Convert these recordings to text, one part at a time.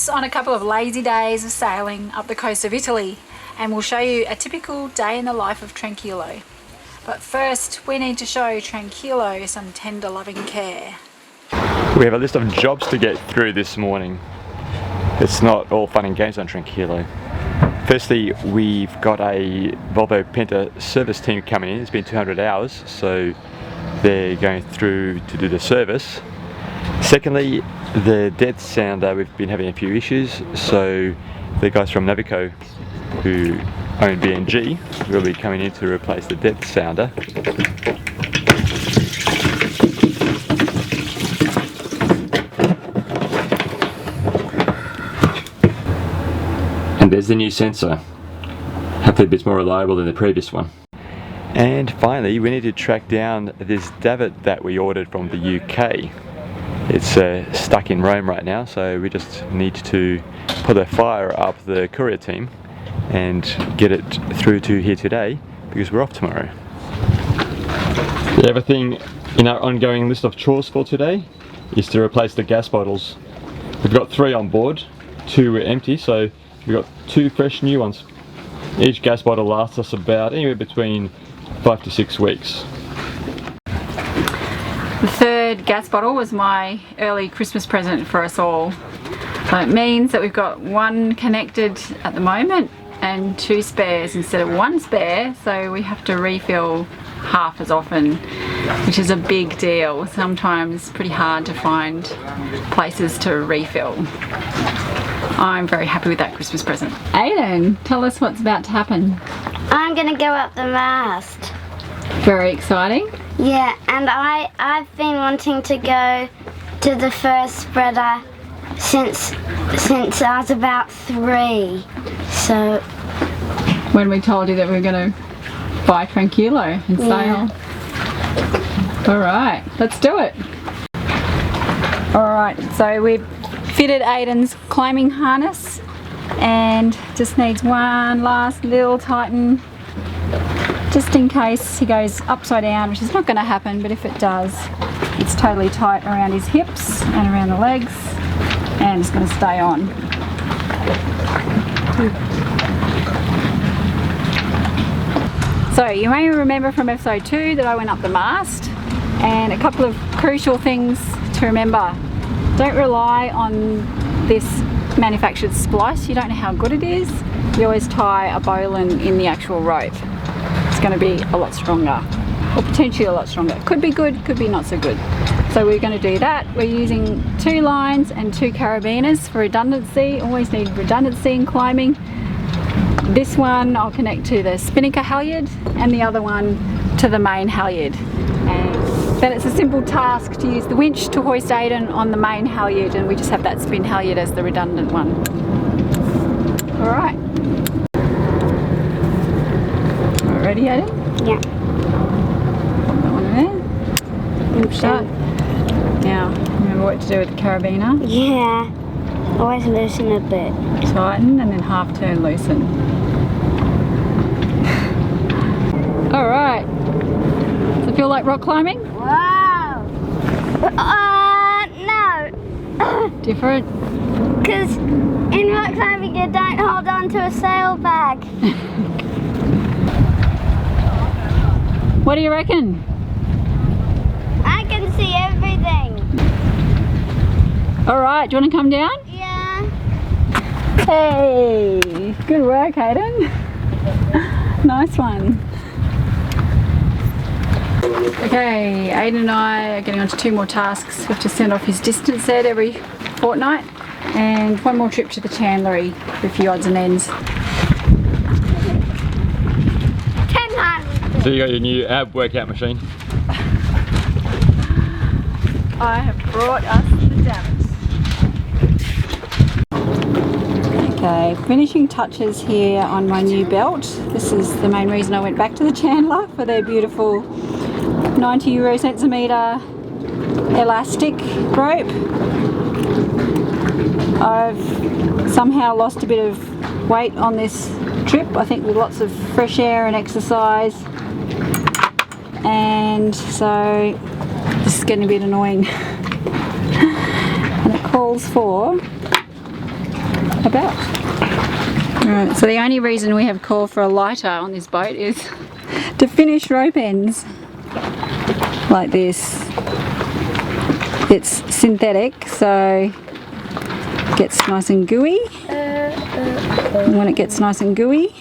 us on a couple of lazy days of sailing up the coast of Italy, and we'll show you a typical day in the life of Tranquilo. But first we need to show Tranquilo some tender loving care. We have a list of jobs to get through this morning. It's not all fun and games on Tranquilo. Firstly, we've got a Volvo Penta service team coming in. It's been 200 hours, so they're going through to do the service. Secondly, the depth sounder, we've been having a few issues, so the guys from Navico who own BNG will be coming in to replace the depth sounder. And there's the new sensor, hopefully a bit more reliable than the previous one. And finally, we need to track down this davit that we ordered from the UK. It's stuck in Rome right now, so we just need to put a fire up the courier team and get it through to here today because we're off tomorrow. Everything in our ongoing list of chores for today is to replace the gas bottles. We've got 3 on board, 2 were empty, so we've got 2 fresh new ones. Each gas bottle lasts us about anywhere between 5 to 6 weeks. The third gas bottle was my early Christmas present for us all. So it means that we've got 1 connected at the moment and 2 spares instead of 1 spare, so we have to refill half as often, which is a big deal. Sometimes pretty hard to find places to refill. I'm very happy with that Christmas present. Aiden, tell us what's about to happen. I'm gonna go up the mast. Very exciting. Yeah, and I've been wanting to go to the first spreader since I was about 3. So when we told you that we were going to buy Tranquilo and sail. Alright, let's do it. Alright, so we've fitted Aiden's climbing harness and just needs one last little tighten just in case he goes upside down, which is not going to happen, but if it does, it's totally tight around his hips and around the legs and it's going to stay on. So you may remember from episode 2 that I went up the mast, and a couple of crucial things to remember. Don't rely on this manufactured splice. You don't know how good it is. You always tie a bowline in the actual rope. It's going to be a lot stronger, or potentially a lot stronger. Could be good, could be not so good. So we're going to do that. We're using 2 lines and 2 carabiners for redundancy. Always need redundancy in climbing. This one I'll connect to the spinnaker halyard and the other one to the main halyard. And then it's a simple task to use the winch to hoist Aiden on the main halyard, and we just have that spin halyard as the redundant one. Alright. Ready, Aiden? yeah. Put that one in there. Shut. Now, remember what to do with the carabiner. Yeah. Always loosen a bit. Tighten and then half turn loosen. Alright. Does it feel like rock climbing? Wow. No. Different? Because in rock climbing you don't hold on to a sailbag. What do you reckon? I can see everything. Alright, do you want to come down? Yeah. Hey! Good work, Aiden. Nice one. Okay, Aiden and I are getting on to 2 more tasks. We have to send off his distance set every fortnight, and 1 more trip to the chandlery for a few odds and ends. 10 times. So you got your new ab workout machine. I have brought us the davits. Okay, finishing touches here on my new belt. This is the main reason I went back to the chandler for their beautiful 90 euro centimetre elastic rope. I've somehow lost a bit of weight on this trip, I think with lots of fresh air and exercise, and so this is getting a bit annoying. And it calls for about. Right, so the only reason we have call for a lighter on this boat is to finish rope ends like this. It's synthetic, so it gets nice and gooey. And when it gets nice and gooey,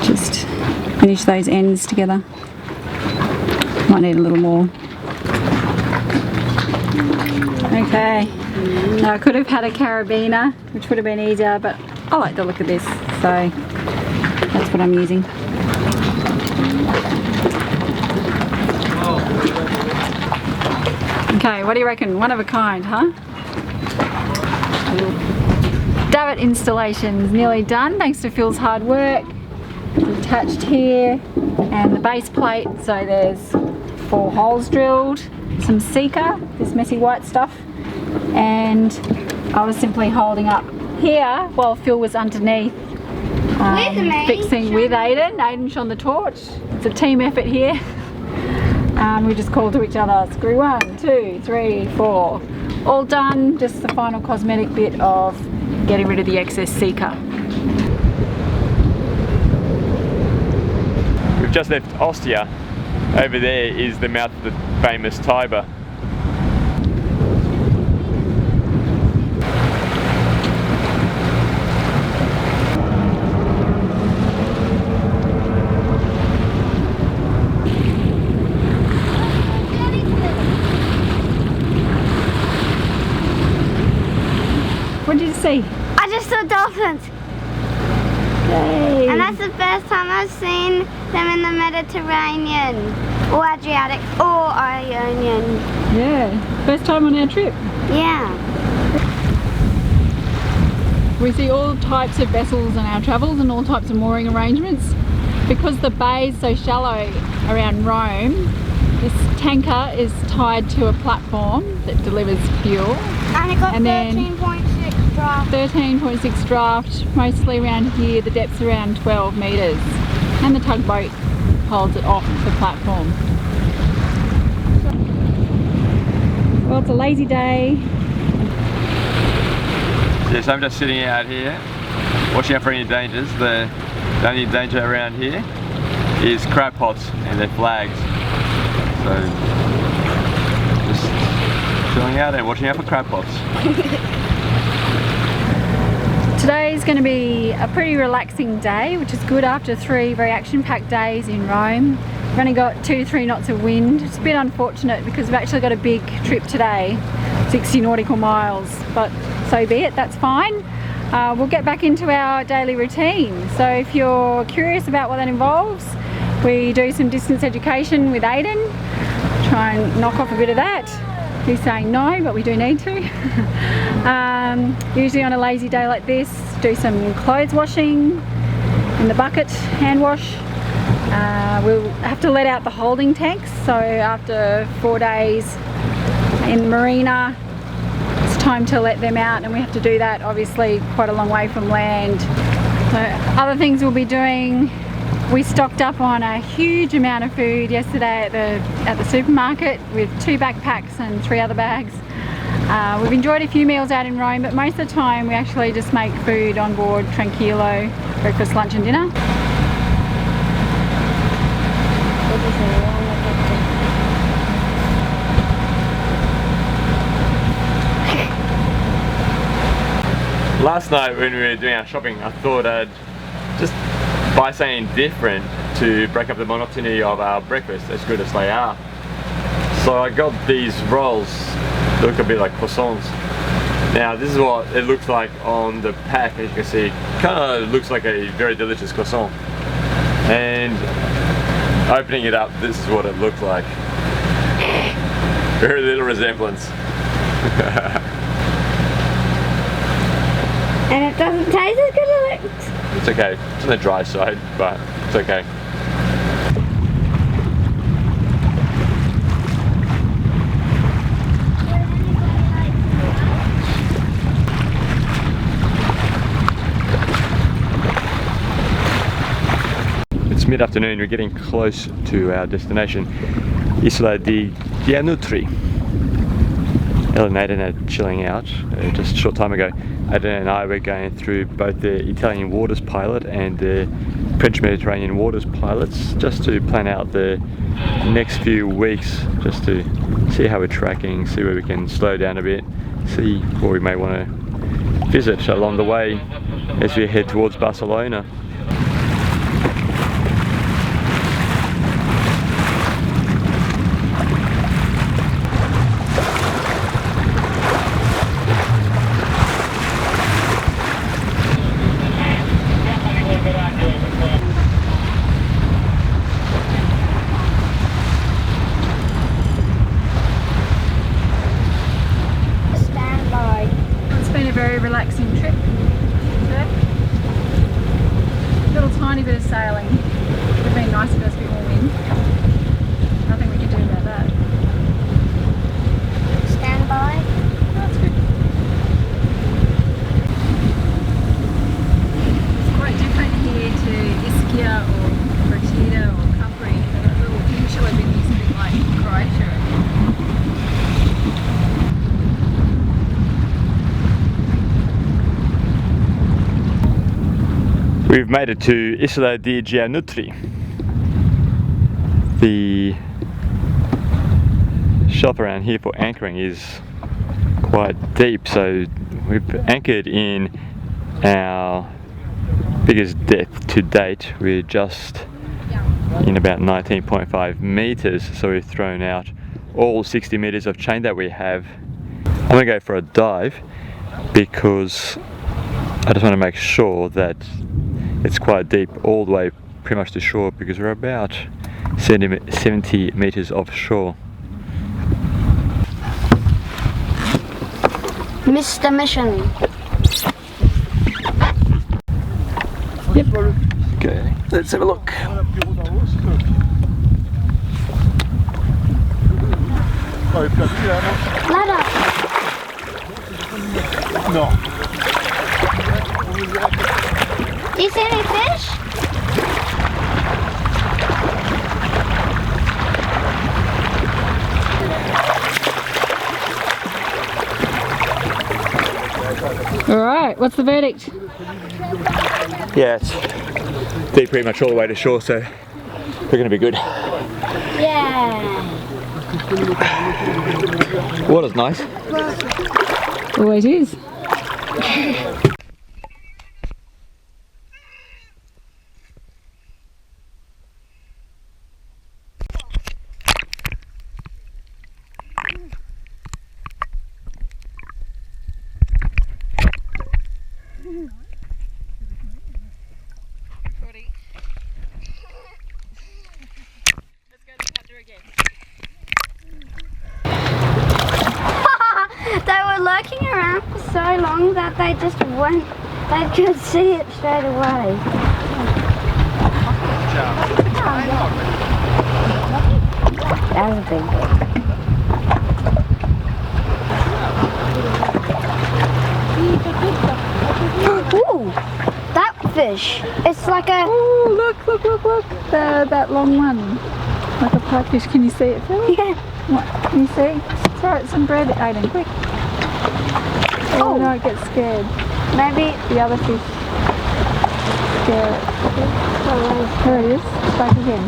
just finish those ends together. Might need a little more. Okay, now I could have had a carabiner, which would have been easier, but I like the look of this, so that's what I'm using. Okay, what do you reckon? One of a kind, huh? Davit installation's nearly done thanks to Phil's hard work. It's attached here, and the base plate, so there's 4 holes drilled, some Seeker, this messy white stuff, and I was simply holding up here while Phil was underneath fixing with Aiden. Aiden shone the torch. It's a team effort here. We just called to each other, screw 1, 2, 3, 4. All done, just the final cosmetic bit of getting rid of the excess Seeker. We've just left Ostia. Over there is the mouth of the famous Tiber. What did you see? I just saw dolphins. Yay. And that's the first time I've seen them in the Mediterranean, or Adriatic, or Ionian. Yeah, first time on our trip. Yeah. We see all types of vessels on our travels and all types of mooring arrangements. Because the bay is so shallow around Rome, this tanker is tied to a platform that delivers fuel. And it got And then 13.6 draft. 13.6 draft, mostly around here, the depth's around 12 metres. And the tugboat holds it off the platform. Well, it's a lazy day. Yes, I'm just sitting out here, watching out for any dangers. The only danger around here is crab pots and their flags. So, just chilling out and watching out for crab pots. Today's going to be a pretty relaxing day, which is good after 3 very action-packed days in Rome. We've only got 2-3 knots of wind. It's a bit unfortunate because we've actually got a big trip today, 60 nautical miles, but so be it, that's fine. We'll get back into our daily routine. So if you're curious about what that involves, we do some distance education with Aiden, try and knock off a bit of that. He's saying no, but we do need to. Usually on a lazy day like this, do some clothes washing in the bucket, hand wash. We'll have to let out the holding tanks, so after 4 days in the marina, it's time to let them out, and we have to do that obviously quite a long way from land. So other things we'll be doing, we stocked up on a huge amount of food yesterday at the supermarket with 2 backpacks and 3 other bags. We've enjoyed a few meals out in Rome, but most of the time we actually just make food on board Tranquilo, breakfast, lunch and dinner. Last night when we were doing our shopping, I thought I'd just buy something different to break up the monotony of our breakfast, as good as they are. So I got these rolls, they look a bit like croissants. Now this is what it looks like on the pack. As you can see, it kind of looks like a very delicious croissant. And opening it up, this is what it looks like. Very little resemblance. And it doesn't taste as good as it looks. It's okay. It's on the dry side, but it's okay. It's mid-afternoon. We're getting close to our destination, Isla di Gianutri. Ellen and Aiden are chilling out just a short time ago. Aiden and I were going through both the Italian Waters pilot and the French Mediterranean Waters pilots just to plan out the next few weeks, just to see how we're tracking, see where we can slow down a bit, see where we may want to visit along the way as we head towards Barcelona. Relaxing trip today. Little tiny bit of sailing. It would have been nice if there was a bit more wind. Nothing we can do about that. Stand by. Oh, that's good. It's quite different here to Ischia or Crotida or Capri. That little peninsula bit is a bit like Croatia. We've made it to Isola di Gianutri. The shelf around here for anchoring is quite deep, so we've anchored in our biggest depth to date. We're just in about 19.5 meters, so we've thrown out all 60 meters of chain that we have. I'm going to go for a dive because I just want to make sure that it's quite deep all the way pretty much to shore, because we're about 70 meters offshore. Mr. Mission. Yep. Okay, let's have a look. Ladder. No. Do you see any fish? Alright, what's the verdict? Yeah, it's deep pretty much all the way to shore, so we're going to be good. Yeah. Water's nice. Always is. They were lurking around for so long that they just went, they could see it straight away. That was a big one. Ooh, that fish. It's like a... Oh, look. That long one. Like a pipefish. Can you see it, Phil? Yeah. What? Can you see? Throw it some bread, Aiden, quick. Oh, no, it gets scared. Maybe... The other fish scare it. There it is. It's back again.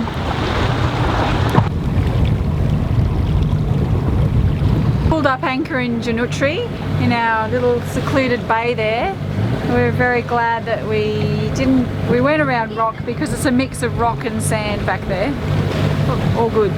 Pulled up anchor in Gianutri, in our little secluded bay there. We're very glad that we went around rock, because it's a mix of rock and sand back there. All good.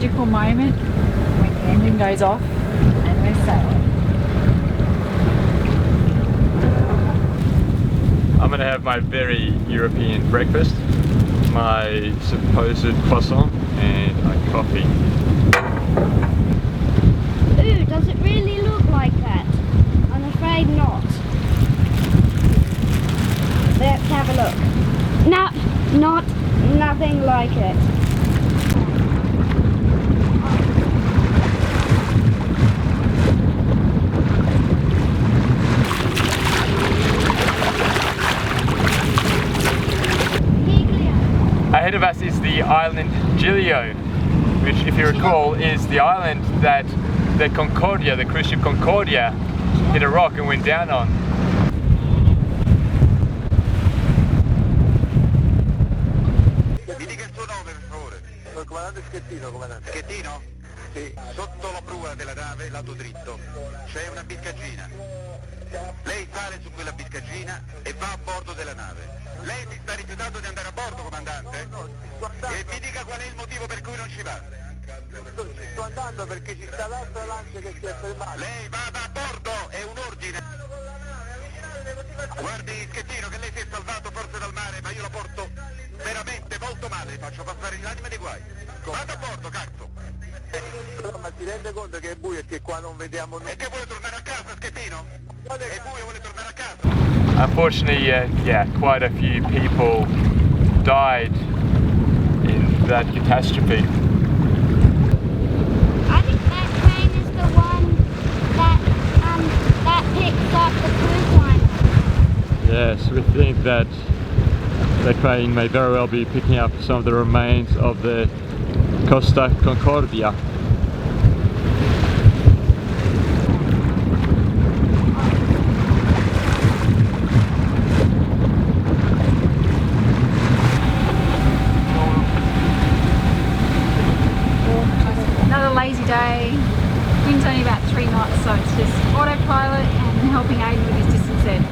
magical moment when the engine goes off and we're sailing. I'm going to have my very European breakfast, my supposed croissant and a coffee. Ooh, does it really look like that? I'm afraid not. Let's have a look. No, nothing like it. Ahead of us is the island Giglio, which, if you recall, is the island that the Concordia, the cruise ship Concordia, hit a rock and went down on. Mi dica il suo nome, per favore. Sono il comandante Schettino, comandante. Schettino? Sì. Sotto la prua della nave, lato dritto, c'è una biscaggina. Lei sale su quella biscaggina e va a bordo della nave. Lei si sta rifiutando di andare a bordo, comandante? E mi dica qual è il motivo per cui non ci va. Sto andando perché ci sta l'altra lancia che si è fermata. Lei vada a bordo, è un ordine. Guardi, Schettino, che lei si è salvato forse dal mare, ma io la porto veramente molto male, faccio passare l'anima dei guai. Vada a bordo, cazzo. Ma si rende conto che è buio e che qua non vediamo nulla. E che vuole tornare a casa, Schettino? È buio, vuole tornare a casa? Unfortunately, yeah, quite a few people died in that catastrophe. I think that train is the one that picks up the cruise line. Yes, we think that the crane may very well be picking up some of the remains of the Costa Concordia. Another lazy day. Wind's only about 3 knots, so it's just autopilot and helping Aiden with his distance ed.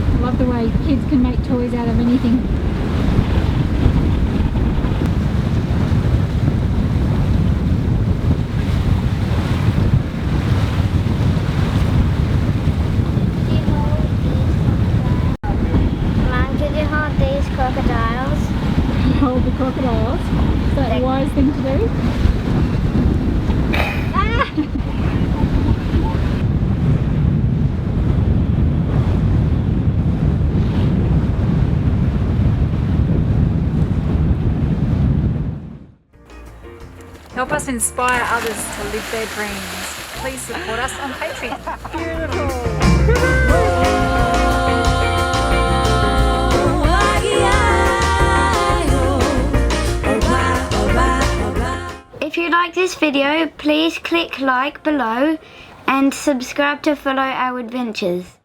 I love the way kids can make toys out of anything. Crocodiles. Hold the crocodiles. Is that a wise thing to do? Ah! Help us inspire others to live their dreams. Please support us on Patreon. Beautiful. If you like this video, please click like below and subscribe to follow our adventures.